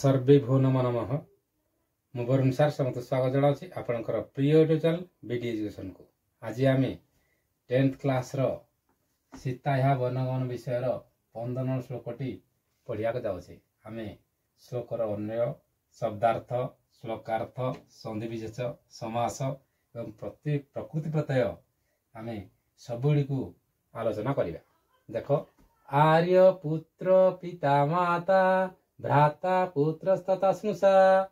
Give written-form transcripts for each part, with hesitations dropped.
सर्वे भो नमो नमः मु वरुण सार समस्त स्वागत जनाऊँ आपणकर प्रिय यूट्यूब चैनल बीडी एजुकेशन को। आज आम 10th क्लास रो सीता या वनगण विषय 15 नंबर श्लोकटी पढ़िया जाऊे। आम श्लोकर अन्वय शब्दार्थ श्लोकार्थ संधि विशेष समास एवं प्रकृति प्रत्यय आम सबुड़ी को आलोचना करिबा। देखो आर्य पुत्र पिता माता भ्राता पुत्र तथा स्नुषा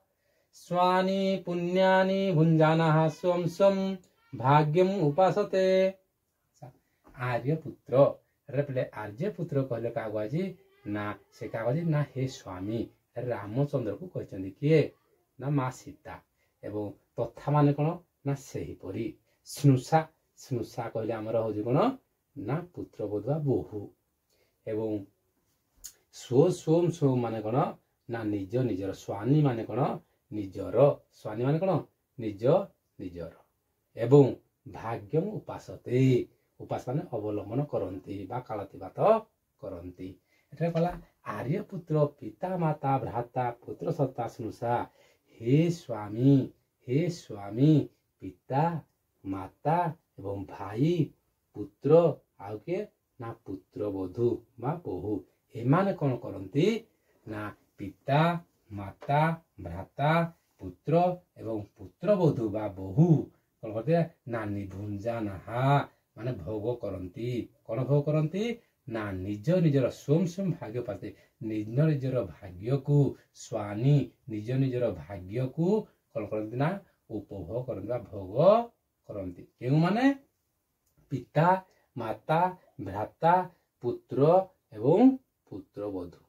स्वानि पुण्यानि भुंजानाः स्वं स्वं भाग्यम उपासते। आर्य पुत्र रे आर्य पुत्र कहले कागजी ना से कागजी ना हे स्वामी रामचंद्र को कहते किए ना माँ सीता एवं तथा माने कौन ना सही परी स्नुषा स्नुषा कहले आमर हूँ कौन ना पुत्र बोधवा बोहू एवं स्व स्वम स्व माने कौन ना निज निजर स्वानी माने कौन निजर स्वानी माने कौन निज निजर एवं भाग्यम उपासते उपास माने अवलंबन करती बा कालतिपात करती। एटा कहला आर्य पुत्र पिता माता भ्राता पुत्र सत्ता स्नुषा हे स्वामी पिता माता एवं भाई पुत्र आउ के ना पुत्र वधू बा बहु एमाने कौन करती ना पिता माता भ्राता पुत्र एवं पुत्र वधू बा बहु कौन करते ना निभुंजा नाहा माने भोग करती। कौन भोग करती ना निज निजर स्वयं स्वयं भाग्य पाते निज निजर भाग्य को स्वानी निज निजर भाग्य को कौन करती ना उपभोग करती भोग करती। क्यों माने पिता माता भ्राता पुत्र एवं पुत्र वधू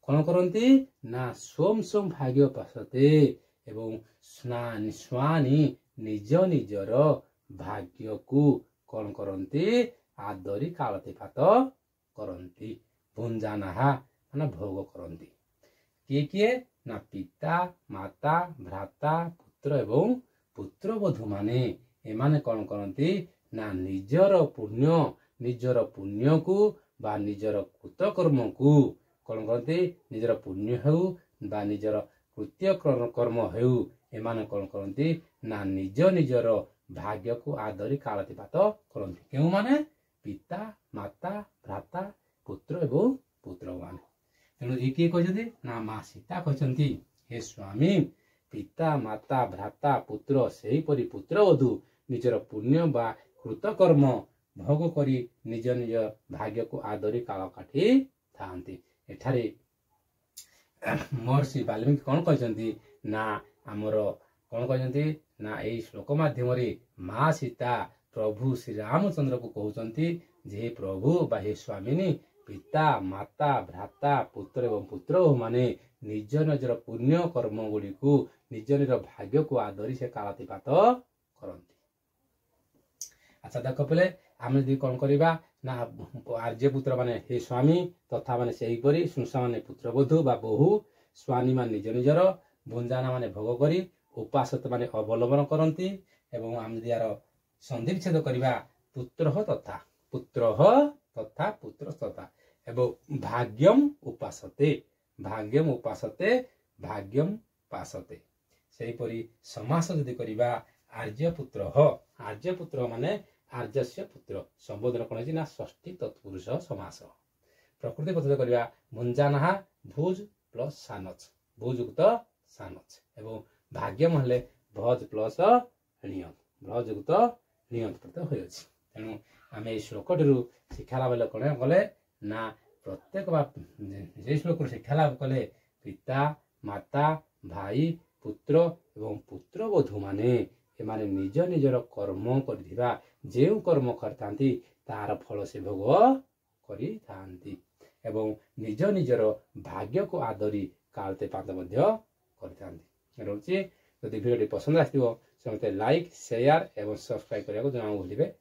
कौन करती ना स्वयं स्वयं भाग्य पासते एवं स्वानी निज निजर भाग्य को कौन करती आदरी कालतिपात करती भुंजानाहा माने भोग करती। किए ना पिता माता भ्राता पुत्र एवं पुत्र वधू माने एमाने कौन करती ना निजर पुण्य को बा निजर कृतकर्म को कौन करती निजर पुण्य हो बा निजर कृत्य कर्म हो एमाने कौन करती ना निज निजर भाग्य को आदरी कालतिपात करती। क्यों माने पिता माता भ्राता पुत्र एवं पुत्र माने तेणु ये किए कहते ना माँ सीता कहते हे स्वामी पिता माता भ्राता पुत्र से परी पुत्र वधू निजर पुण्य बा कृतकर्म भोग करी निज निज भाग्य को आदरी काल काटी थांती। एठारे महर्षि वाल्मीकि कौन कहते ना आमर कौन कहते ना यही श्लोक माध्यम माँ सीता प्रभु श्री रामचंद्र को कहते जे प्रभु बा हे स्वामिनी पिता माता भ्राता पुत्र एवं पुत्र माने निज निजर पुण्य कर्म गुड़ी को निज निज भाग्य को आदरी से कालतिपात करती। अच्छा देख पे आम यदि कौन करवा ना आर्य पुत्र माने हे स्वामी तथा माने से परी स्नुषा माने पुत्र वधू बा बहु स्वानी मान निज निजर भुंजाना माने भोग करी उपासत माने अवलंबन करती एवं आम यदि यार संधि विच्छेद करवा पुत्र तथा पुत्र तथा एवं भाग्यम भाग्यम पासते से परी समास यदि करवा आर्य पुत्र माने आर्यस्य पुत्र संबोधन कौन है ना षष्ठी तत्पुरुष समास। प्रकृति पद्धति करवा भुंजानाहा भुज प्लस सानच भुजुक्त सानच एवं भाग्यम हेले भज प्लस भजुक्त नियंत प्रत्यय हो। तेणु आम ये श्लोक शिक्षा लाभ कौन कले ना प्रत्येक श्लोक शिक्षा लाभ कले पिता माता भाई पुत्र एवं पुत्र वधू माने एमाने निज निजर कर्म कर जो कर्म करती तार फल से भोग करी एवं निज निजर भाग्य को आदरी कालतिपात करती रोचे। जदि वीडियो पसंद आसो समस्त लाइक शेयर एवं सब्सक्राइब करने को जनाओ भूलिबे।